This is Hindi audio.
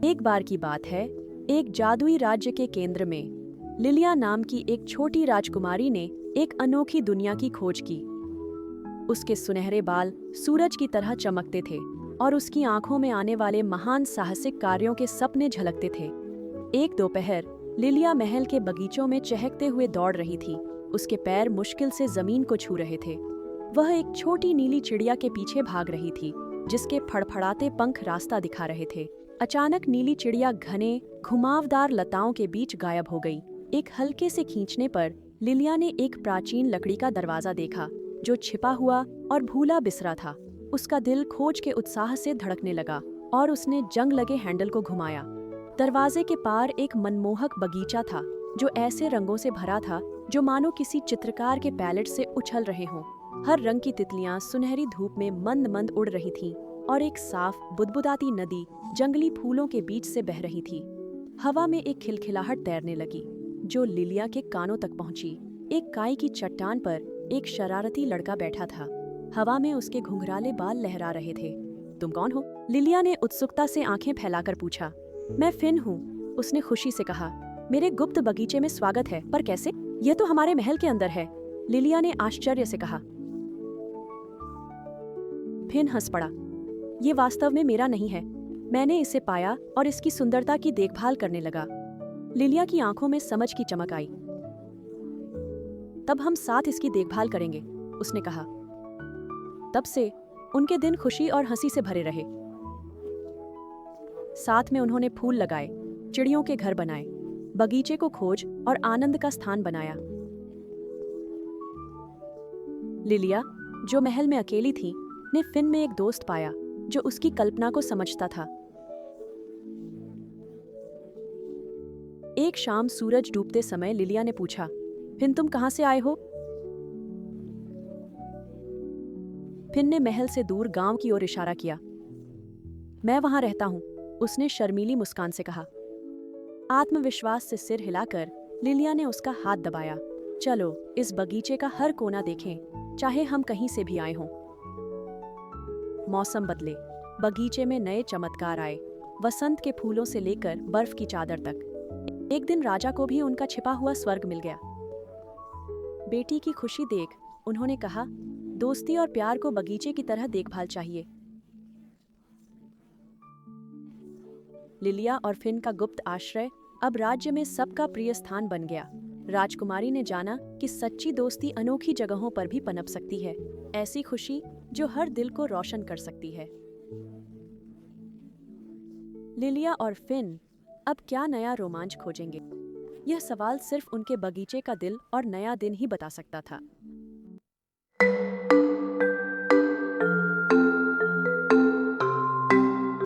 एक बार की बात है, एक जादुई राज्य के केंद्र में लिलिया नाम की एक छोटी राजकुमारी ने एक अनोखी दुनिया की खोज की। उसके सुनहरे बाल सूरज की तरह चमकते थे और उसकी आंखों में आने वाले महान साहसिक कार्यों के सपने झलकते थे। एक दोपहर लिलिया महल के बगीचों में चहकते हुए दौड़ रही थी। उसके पैर मुश्किल से जमीन को छू रहे थे। वह एक छोटी नीली चिड़िया के पीछे भाग रही थी, जिसके फड़फड़ाते पंख रास्ता दिखा रहे थे। अचानक नीली चिड़िया घने घुमावदार लताओं के बीच गायब हो गई। एक हल्के से खींचने पर लिलिया ने एक प्राचीन लकड़ी का दरवाजा देखा, जो छिपा हुआ और भूला बिसरा था। उसका दिल खोज के उत्साह से धड़कने लगा और उसने जंग लगे हैंडल को घुमाया। दरवाजे के पार एक मनमोहक बगीचा था, जो ऐसे रंगों से भरा था जो मानो किसी चित्रकार के पैलेट से उछल रहे हों। हर रंग की तितलियां सुनहरी धूप में मंद मंद उड़ रही थीं और एक साफ बुदबुदाती नदी जंगली फूलों के बीच से बह रही थी। हवा में एक खिलखिलाहट तैरने लगी, जो लिलिया के कानों तक पहुंची। एक काई की चट्टान पर एक शरारती लड़का बैठा था। हवा में उसके घुंघराले बाल लहरा रहे थे। तुम कौन हो? लिलिया ने उत्सुकता से आंखें फैलाकर पूछा। मैं फिन हूँ, उसने खुशी से कहा। मेरे गुप्त बगीचे में स्वागत है, पर कैसे? यह तो हमारे महल के अंदर है, लिलिया ने आश्चर्य से कहा। फिन हंस पड़ा। ये वास्तव में मेरा नहीं है। मैंने इसे पाया और इसकी सुंदरता की देखभाल करने लगा। लिलिया की आंखों में समझ की चमक आई। तब हम साथ इसकी देखभाल करेंगे, उसने कहा। तब से उनके दिन खुशी और हंसी से भरे रहे। साथ में उन्होंने फूल लगाए, चिड़ियों के घर बनाए, बगीचे को खोज और आनंद का स्थान बनाया। लिलिया, जो महल में अकेली थी, ने फिन में एक दोस्त पाया जो उसकी कल्पना को समझता था। एक शाम सूरज डूबते समय लिलिया ने पूछा, फिन तुम कहां से आए हो? फिन ने महल से दूर गांव की ओर इशारा किया। मैं वहां रहता हूं, उसने शर्मीली मुस्कान से कहा। आत्मविश्वास से सिर हिलाकर लिलिया ने उसका हाथ दबाया। चलो इस बगीचे का हर कोना देखें, चाहे हम कहीं से भी आए हों। मौसम बदले, बगीचे में नए चमत्कार आए, वसंत के फूलों से लेकर बर्फ की चादर तक। एक दिन राजा को भी उनका छिपा हुआ स्वर्ग मिल गया। बेटी की खुशी देख उन्होंने कहा, दोस्ती और प्यार को बगीचे की तरह देखभाल चाहिए। लिलिया और फिन का गुप्त आश्रय अब राज्य में सबका प्रिय स्थान बन गया। राजकुमारी ने जाना कि सच्ची दोस्ती अनोखी जगहों पर भी पनप सकती है, ऐसी खुशी जो हर दिल को रोशन कर सकती है। लिलिया और फिन अब क्या नया रोमांच खोजेंगे? यह सवाल सिर्फ उनके बगीचे का दिल और नया दिन ही बता सकता था।